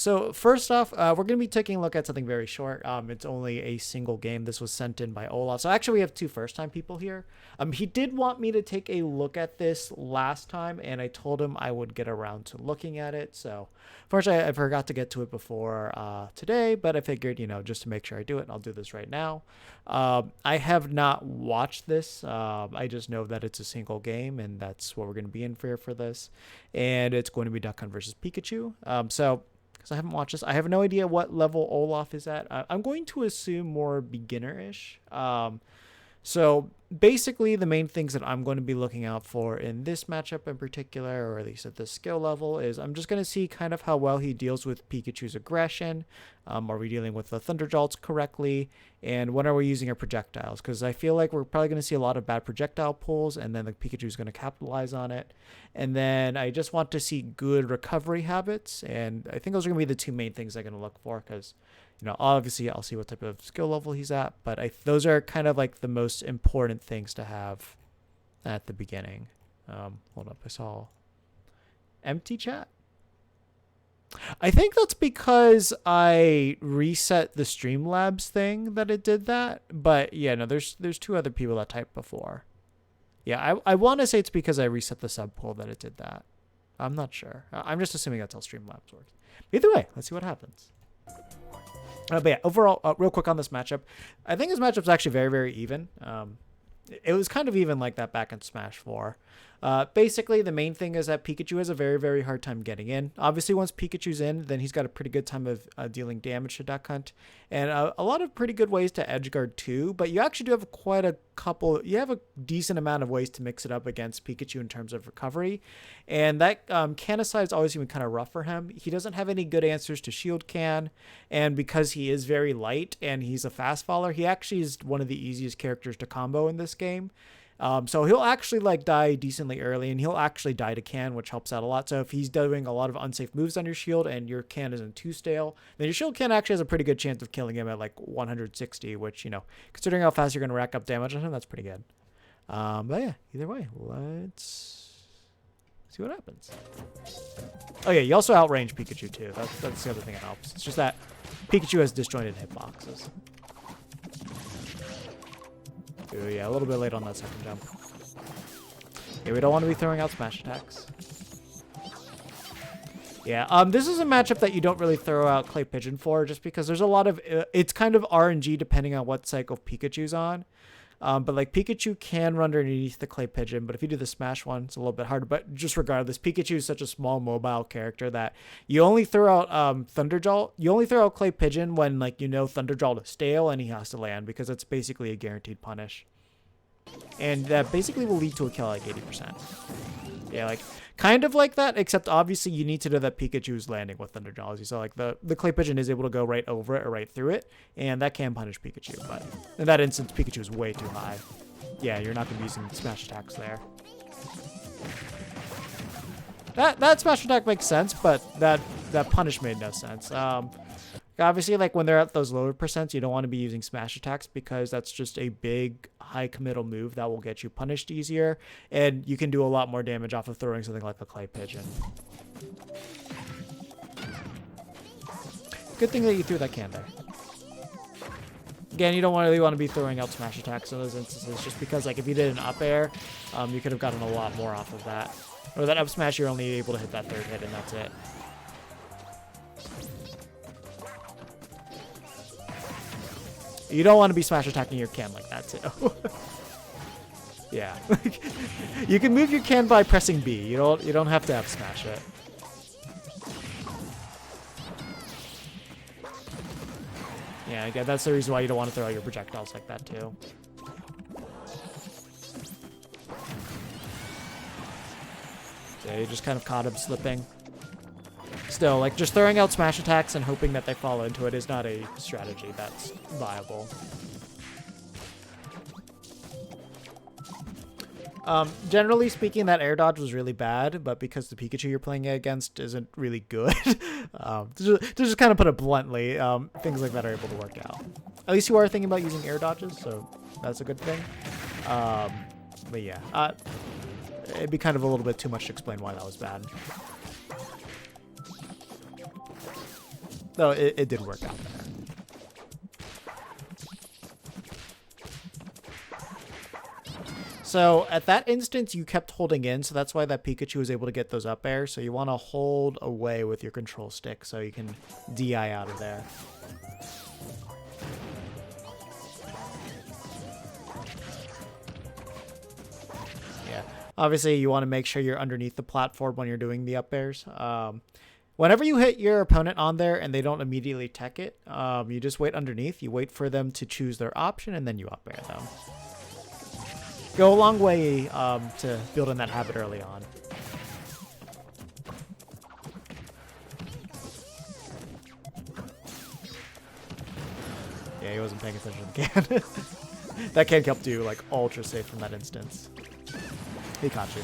So first off, we're going to be taking a look at something very short. It's only a single game. This was sent in by Olaf. So actually, we have two first-time people here. He did want me to take a look at this last time, and I told him I would get around to looking at it. So fortunately, I forgot to get to it before today, but I figured, just to make sure I do it, I'll do this right now. I have not watched this. I just know that it's a single game, and that's what we're going to be in for this. And it's going to be Duck Hunt versus Pikachu. Because I haven't watched this, I have no idea what level Olaf is at. I'm going to assume more beginner-ish. So basically, the main things that I'm going to be looking out for in this matchup in particular, or at least at this skill level, is I'm just going to see kind of how well he deals with Pikachu's aggression. Are we dealing with the Thunder Jolts correctly? And when are we using our projectiles? Because I feel like we're probably going to see a lot of bad projectile pulls, and then the Pikachu's going to capitalize on it. And then I just want to see good recovery habits, and I think those are going to be the two main things I'm going to look for, because obviously I'll see what type of skill level he's at, but those are kind of like the most important things to have at the beginning. Hold up, I saw empty chat. I think that's because I reset the Streamlabs thing that it did that, but yeah, no, there's two other people that typed before. Yeah, I want to say it's because I reset the sub poll that it did that. I'm not sure. I'm just assuming that's how Streamlabs works. Either way, let's see what happens. But yeah, overall, real quick on this matchup, I think this matchup's actually very, very even. It was kind of even like that back in Smash 4. Basically, the main thing is that Pikachu has a very, very hard time getting in. Obviously, once Pikachu's in, then he's got a pretty good time of dealing damage to Duck Hunt. And a lot of pretty good ways to edge guard too. But you actually do have quite a couple. You have a decent amount of ways to mix it up against Pikachu in terms of recovery. And that Can aside is always been kind of rough for him. He doesn't have any good answers to Shield Can. And because he is very light and he's a fast faller, he actually is one of the easiest characters to combo in this game. So he'll actually die decently early, and he'll actually die to Can, which helps out a lot. So if he's doing a lot of unsafe moves on your shield and your Can isn't too stale, then your shield Can actually has a pretty good chance of killing him at 160, which, considering how fast you're going to rack up damage on him, that's pretty good. But yeah, either way, let's see what happens. Oh yeah, you also outrange Pikachu too. That's the other thing that helps. It's just that Pikachu has disjointed hitboxes. Ooh, yeah, a little bit late on that second jump. Yeah, we don't want to be throwing out smash attacks. Yeah, this is a matchup that you don't really throw out Clay Pigeon for, just because there's a lot of... it's kind of RNG depending on what cycle Pikachu's on. But Pikachu can run underneath the Clay Pigeon, but if you do the Smash one, it's a little bit harder. But just regardless, Pikachu is such a small mobile character that you only throw out Thunder Jolt. You only throw out Clay Pigeon when Thunder Jolt is stale and he has to land, because it's basically a guaranteed punish. And that basically will lead to a kill 80%. Yeah, kind of like that, except obviously you need to know that Pikachu is landing with Thunder Jolt. So the Clay Pigeon is able to go right over it or right through it, and that can punish Pikachu. But in that instance, Pikachu is way too high. Yeah, you're not going to be using smash attacks there. That smash attack makes sense, but that punish made no sense. Obviously, when they're at those lower percents, you don't want to be using smash attacks, because that's just a big high committal move that will get you punished easier, and you can do a lot more damage off of throwing something like a Clay Pigeon. Good thing that you threw that can there. Again, you don't really want to be throwing out smash attacks in those instances, just because if you did an up air, you could have gotten a lot more off of that. Or that up smash, you're only able to hit that third hit, and that's it. You don't want to be smash attacking your can like that too. Yeah. You can move your can by pressing B. You don't have to have smash it. Yeah, again, that's the reason why you don't want to throw out your projectiles like that too. Yeah, you just kind of caught him slipping. Still, just throwing out smash attacks and hoping that they fall into it is not a strategy that's viable. Generally speaking, that air dodge was really bad, but because the Pikachu you're playing against isn't really good, to just kind of put it bluntly, things like that are able to work out. At least you are thinking about using air dodges, so that's a good thing. But yeah, it'd be kind of a little bit too much to explain why that was bad. though it did work out there. So at that instance, you kept holding in, so that's why that Pikachu was able to get those up airs. So you want to hold away with your control stick so you can DI out of there. Yeah, obviously you want to make sure you're underneath the platform when you're doing the up airs. Whenever you hit your opponent on there and they don't immediately tech it, you just wait underneath. You wait for them to choose their option, and then you up air them. Go a long way to build in that habit early on. Yeah, he wasn't paying attention to the can. That can help you like ultra safe from that instance. Pikachu.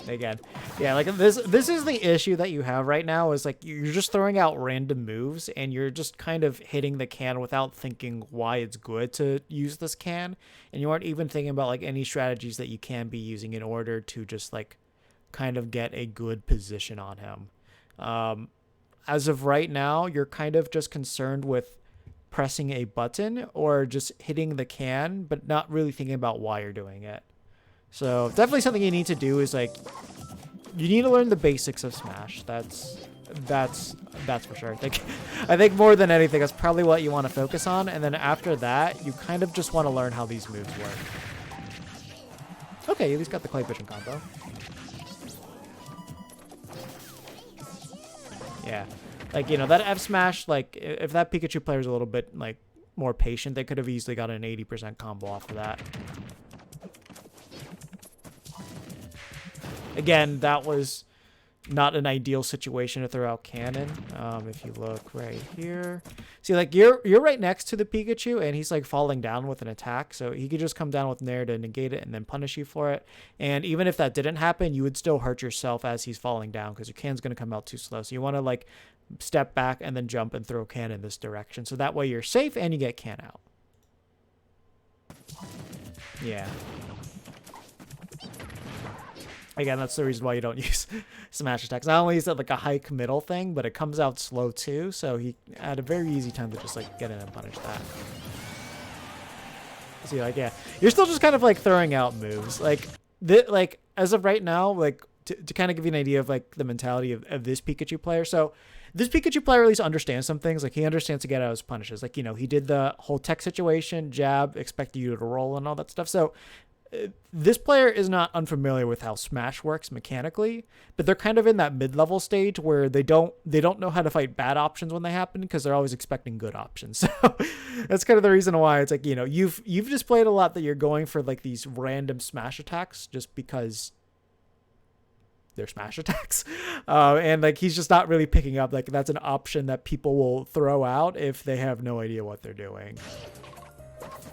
Again, yeah, like this is the issue that you have right now is like you're just throwing out random moves and you're just kind of hitting the can without thinking why it's good to use this can, and you aren't even thinking about like any strategies that you can be using in order to just like kind of get a good position on him. As of right now, you're kind of just concerned with pressing a button or just hitting the can, but not really thinking about why you're doing it. So definitely something you need to do is like, you need to learn the basics of Smash. That's for sure. I think more than anything, that's probably what you want to focus on. And then after that, you kind of just want to learn how these moves work. Okay, you at least got the Clay Pigeon combo. Yeah, like, you know, that F Smash, like if that Pikachu player is a little bit like more patient, they could have easily got an 80% combo off of that. Again, that was not an ideal situation to throw out cannon. If you look right here, see, like you're right next to the Pikachu and he's like falling down with an attack, so he could just come down with Nair to negate it and then punish you for it. And even if that didn't happen, you would still hurt yourself as he's falling down because your can's going to come out too slow. So you want to like step back and then jump and throw can in this direction, so that way you're safe and you get can out. Yeah. Again, that's the reason why you don't use smash attacks. Not only is it like a hike middle thing, but it comes out slow too, so he had a very easy time to just like get in and punish that. See, like, yeah, you're still just kind of like throwing out moves. Like, as of right now, like to kind of give you an idea of like the mentality of this Pikachu player. So this Pikachu player at least understands some things. Like, he understands to get out his punishes. Like, you know, he did the whole tech situation, jab, expect you to roll and all that stuff. So this player is not unfamiliar with how Smash works mechanically, but they're kind of in that mid-level stage where they don't know how to fight bad options when they happen because they're always expecting good options. So that's kind of the reason why it's like, you know, you've displayed a lot that you're going for like these random Smash attacks just because they're Smash attacks, and like he's just not really picking up like that's an option that people will throw out if they have no idea what they're doing.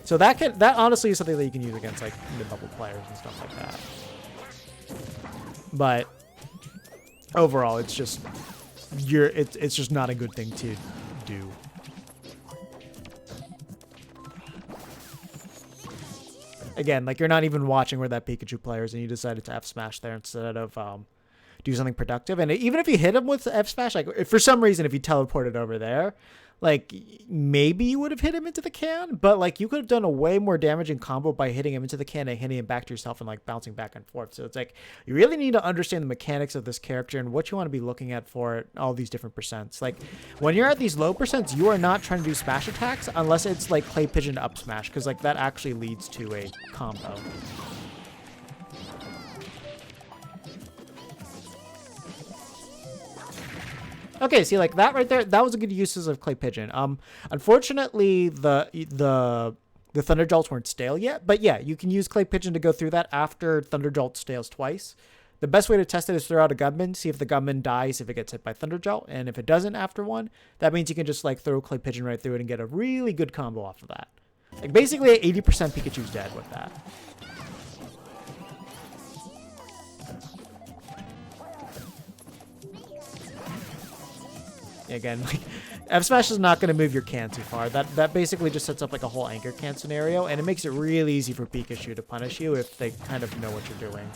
So that honestly is something that you can use against like mid-level players and stuff like that. But overall, it's just it's just not a good thing to do. Again, like you're not even watching where that Pikachu player is, and you decided to F Smash there instead of do something productive. And even if you hit him with F Smash, like if for some reason if you teleported over there, like maybe you would have hit him into the can, but like you could have done a way more damaging combo by hitting him into the can and hitting him back to yourself and like bouncing back and forth. So it's like you really need to understand the mechanics of this character and what you want to be looking at for all these different percents. Like when you're at these low percents, you are not trying to do smash attacks unless it's like Clay Pigeon up smash, because like that actually leads to a combo. Okay, see, like that right there, that was a good uses of Clay Pigeon. Unfortunately, the Thunder Jolts weren't stale yet, but yeah, you can use Clay Pigeon to go through that after Thunder Jolt stales twice. The best way to test it is throw out a gunman, see if the gunman dies if it gets hit by Thunder Jolt, and if it doesn't after one, that means you can just like throw Clay Pigeon right through it and get a really good combo off of that. Like basically 80% Pikachu's dead with that. Again, like F Smash is not going to move your can too far. That basically just sets up like a whole anchor can scenario, and it makes it really easy for Pikachu to punish you if they kind of know what you're doing.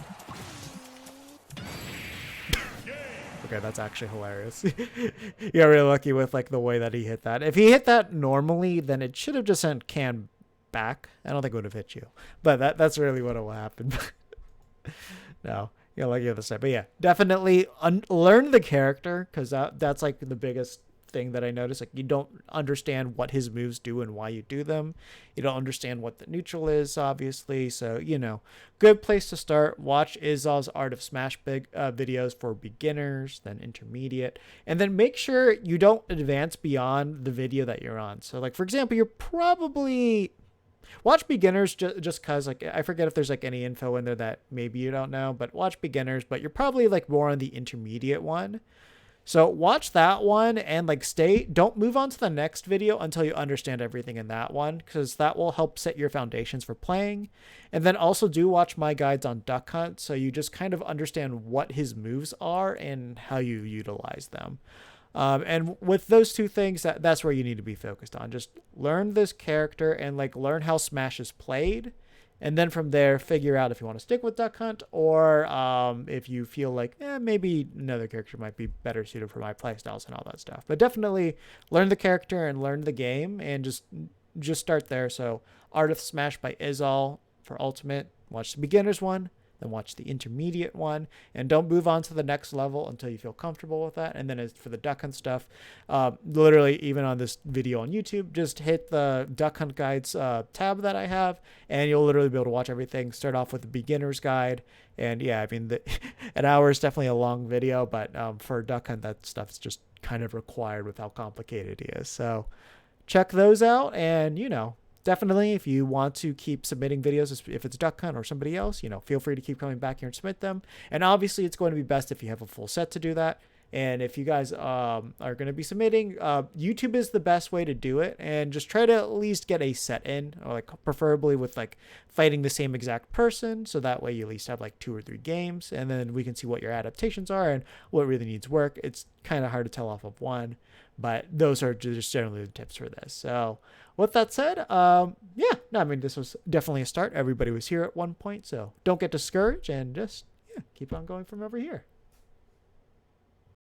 Okay, that's actually hilarious. You got really lucky with like the way that he hit that. If he hit that normally, then it should have just sent can back. I don't think it would have hit you, but that's really what will happen. No, yeah, like the other side. But yeah, definitely learn the character, because that's like the biggest thing that I noticed. Like, you don't understand what his moves do and why you do them. You don't understand what the neutral is, obviously. So, good place to start. Watch Izal's Art of Smash videos for beginners, then intermediate, and then make sure you don't advance beyond the video that you're on. So, like, for example, you're probably watch beginners just cause, like, I forget if there's like any info in there that maybe you don't know, but watch beginners, but you're probably like more on the intermediate one. So watch that one and like don't move on to the next video until you understand everything in that one, because that will help set your foundations for playing. And then also do watch my guides on Duck Hunt, so you just kind of understand what his moves are and how you utilize them. And with those two things, that's where you need to be focused on. Just learn this character and like learn how Smash is played. And then from there, figure out if you want to stick with Duck Hunt, or if you feel like maybe another character might be better suited for my playstyles and all that stuff. But definitely learn the character and learn the game, and just start there. So Art of Smash by Izal for Ultimate. Watch the beginners one, then watch the intermediate one, and don't move on to the next level until you feel comfortable with that. And then as for the Duck Hunt stuff, literally even on this video on YouTube, just hit the Duck Hunt guides tab that I have, and you'll literally be able to watch everything. Start off with the beginner's guide, and yeah, I mean, an hour is definitely a long video, but for Duck Hunt, that stuff is just kind of required with how complicated it is. So check those out, and definitely, if you want to keep submitting videos, if it's Duck Hunt or somebody else, feel free to keep coming back here and submit them. And obviously, it's going to be best if you have a full set to do that. And if you guys are going to be submitting, YouTube is the best way to do it. And just try to at least get a set in, or like preferably with like fighting the same exact person. So that way you at least have like 2 or 3 games. And then we can see what your adaptations are and what really needs work. It's kind of hard to tell off of one, but those are just generally the tips for this. So with that said, this was definitely a start. Everybody was here at one point, so don't get discouraged, and just keep on going from over here.